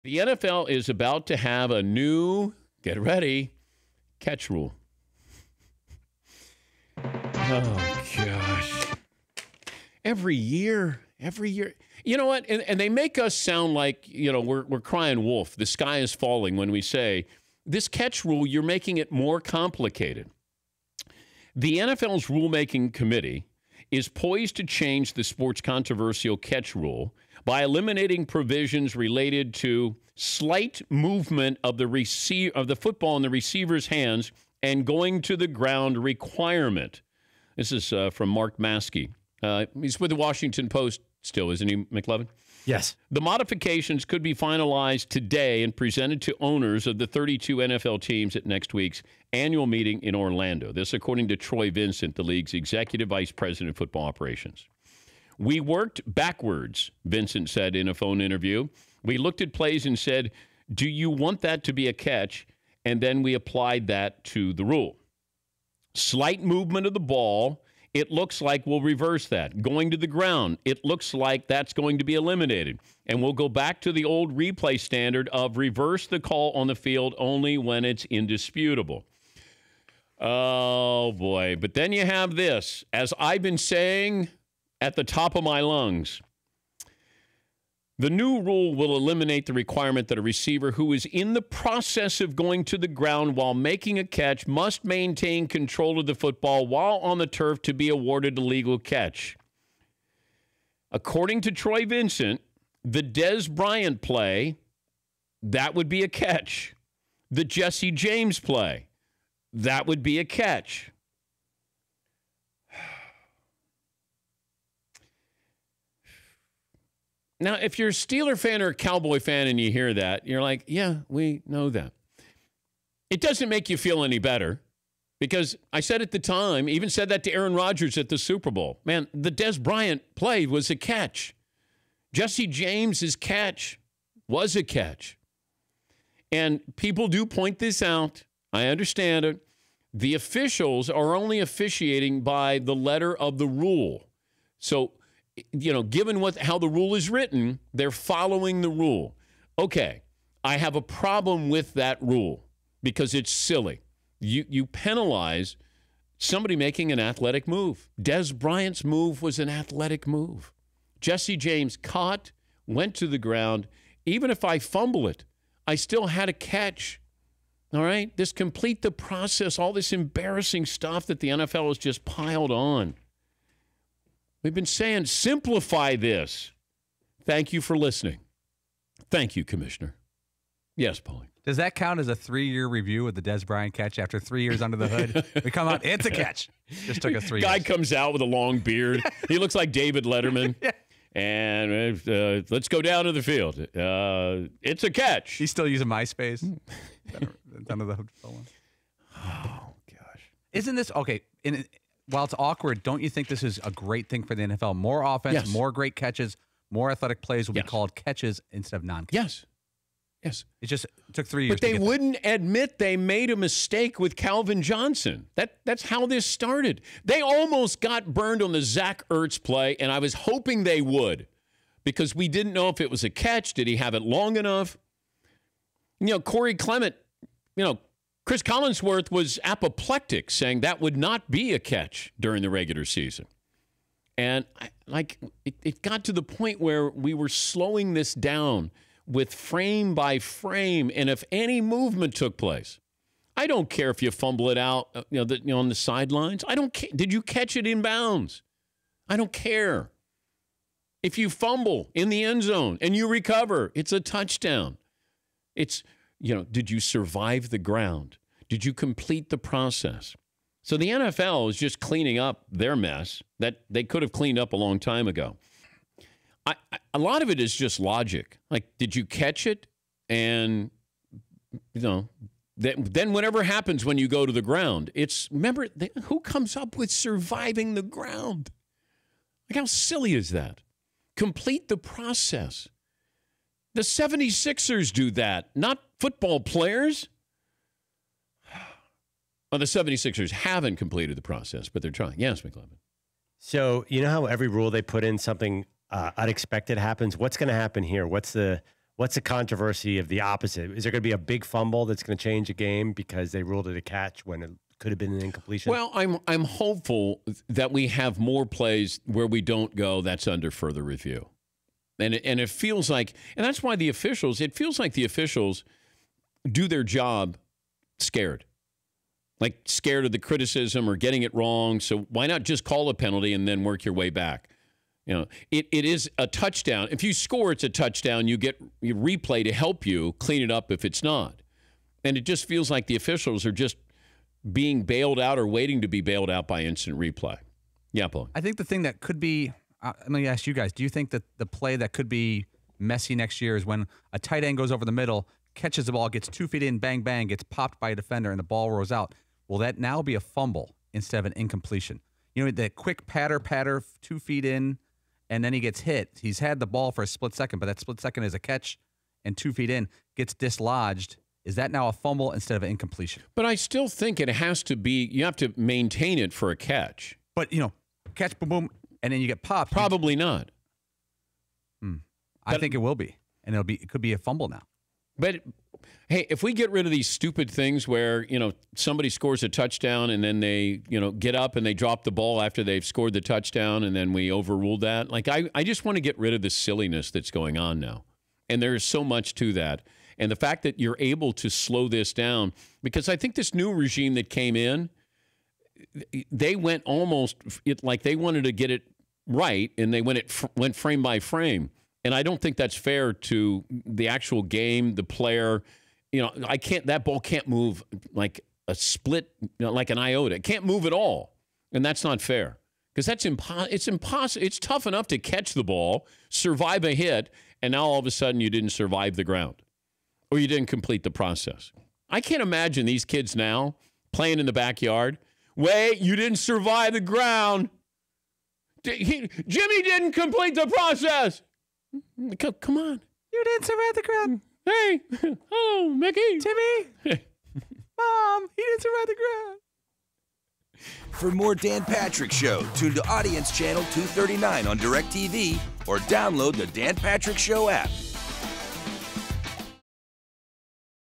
The NFL is about to have a new, get ready, catch rule. Oh, gosh. Every year. You know what? And they make us sound like, we're crying wolf. The sky is falling when we say, this catch rule, you're making it more complicated. The NFL's rulemaking committee is poised to change the sport's controversial catch rule by eliminating provisions related to slight movement of the football in the receiver's hands and going to the ground requirement. This is from Mark Maskey. He's with the Washington Post still, isn't he, McLovin? Yes. The modifications could be finalized today and presented to owners of the 32 NFL teams at next week's annual meeting in Orlando. This, according to Troy Vincent, the league's executive vice president of football operations. We worked backwards, Vincent said in a phone interview. We looked at plays and said, do you want that to be a catch? And then we applied that to the rule. Slight movement of the ball, it looks like we'll reverse that. Going to the ground, it looks like that's going to be eliminated. And we'll go back to the old replay standard of reverse the call on the field only when it's indisputable. Oh, boy. But then you have this. As I've been saying at the top of my lungs, the new rule will eliminate the requirement that a receiver who is in the process of going to the ground while making a catch must maintain control of the football while on the turf to be awarded a legal catch. According to Troy Vincent, the Des Bryant play, that would be a catch. The Jesse James play, that would be a catch. Now, if you're a Steeler fan or a Cowboy fan and you hear that, you're like, yeah, we know that. It doesn't make you feel any better because I said at the time, even said that to Aaron Rodgers at the Super Bowl. Man, the Des Bryant play was a catch. Jesse James's catch was a catch. And people do point this out. I understand it. The officials are only officiating by the letter of the rule. So, given how the rule is written, they're following the rule. Okay, I have a problem with that rule because it's silly. You penalize somebody making an athletic move. Des Bryant's move was an athletic move. Jesse James caught, went to the ground. Even if I fumble it, I still had a catch. All right? This complete the process, all this embarrassing stuff that the NFL has just piled on. We've been saying, simplify this. Thank you for listening. Thank you, Commissioner. Yes, Paulie. Does that count as a 3-year review of the Des Bryant catch after 3 years under the hood? We come out, it's a catch. Just took us 3 years. Guy comes out with a long beard. He looks like David Letterman. Yeah. And let's go down to the field. It's a catch. He's still using MySpace. Under the hood. Oh, gosh. Isn't this, okay, while it's awkward, don't you think this is a great thing for the NFL? More offense, yes. More great catches, more athletic plays will be called catches instead of non-catches. Yes. It just took 3 years. But they wouldn't admit they made a mistake with Calvin Johnson. That's how this started. They almost got burned on the Zach Ertz play, and I was hoping they would because we didn't know if it was a catch. Did he have it long enough? Corey Clement, Chris Collinsworth was apoplectic, saying that would not be a catch during the regular season. And it got to the point where we were slowing this down with frame by frame, and if any movement took place, I don't care if you fumble it out, on the sidelines. I don't care. Did you catch it in bounds? I don't care. If you fumble in the end zone and you recover, it's a touchdown. It's, did you survive the ground? Did you complete the process? So the NFL is just cleaning up their mess that they could have cleaned up a long time ago. A lot of it is just logic. Like, did you catch it? And, then whatever happens when you go to the ground, remember, who comes up with surviving the ground? Like, how silly is that? Complete the process. The 76ers do that, not football players. Well, the 76ers haven't completed the process, but they're trying. Yes, McLevin. So, you know how every rule they put in something unexpected happens? What's going to happen here? What's the What's the controversy of the opposite? Is there going to be a big fumble that's going to change a game because they ruled it a catch when it could have been an incompletion? Well, I'm hopeful that we have more plays where we don't go, that's under further review. And it feels like, and that's why it feels like the officials do their job scared. Like scared of the criticism or getting it wrong. So why not just call a penalty and then work your way back? You know, it is a touchdown. If you score, it's a touchdown. You get your replay to help you clean it up if it's not. And it just feels like the officials are just being bailed out or waiting to be bailed out by instant replay. Yeah, Paul. I think the thing that could be, let me ask you guys, do you think that the play that could be messy next year is when a tight end goes over the middle, catches the ball, gets 2 feet in, bang, bang, gets popped by a defender, and the ball rolls out? Will that now be a fumble instead of an incompletion? You know, the quick patter, 2 feet in, and then he gets hit. He's had the ball for a split second, but that split second is a catch, and 2 feet in, gets dislodged. Is that now a fumble instead of an incompletion? But I still think it has to be, you have to maintain it for a catch. But, you know, catch, boom, boom, and then you get popped. Probably not. I think it will be, and it could be a fumble now. But, hey, if we get rid of these stupid things where, you know, somebody scores a touchdown and then they, you know, get up and they drop the ball after they've scored the touchdown and then we overruled that. Like, I just want to get rid of the silliness that's going on now. And there is so much to that. And the fact that you're able to slow this down, because I think this new regime that came in, they went almost like they wanted to get it right, and they went frame by frame. And I don't think that's fair to the actual game, the player. You know, that ball can't move like a split, you know, like an iota. It can't move at all. And that's not fair. Because it's impossible. It's tough enough to catch the ball, survive a hit, and now all of a sudden you didn't survive the ground. Or you didn't complete the process. I can't imagine these kids now playing in the backyard. Wait, you didn't survive the ground. Jimmy didn't complete the process. Come on. You didn't survive the ground. Hey. Oh, Mickey. Timmy. Mom, he didn't survive the ground. For more Dan Patrick Show, tune to Audience Channel 239 on DirecTV or download the Dan Patrick Show app.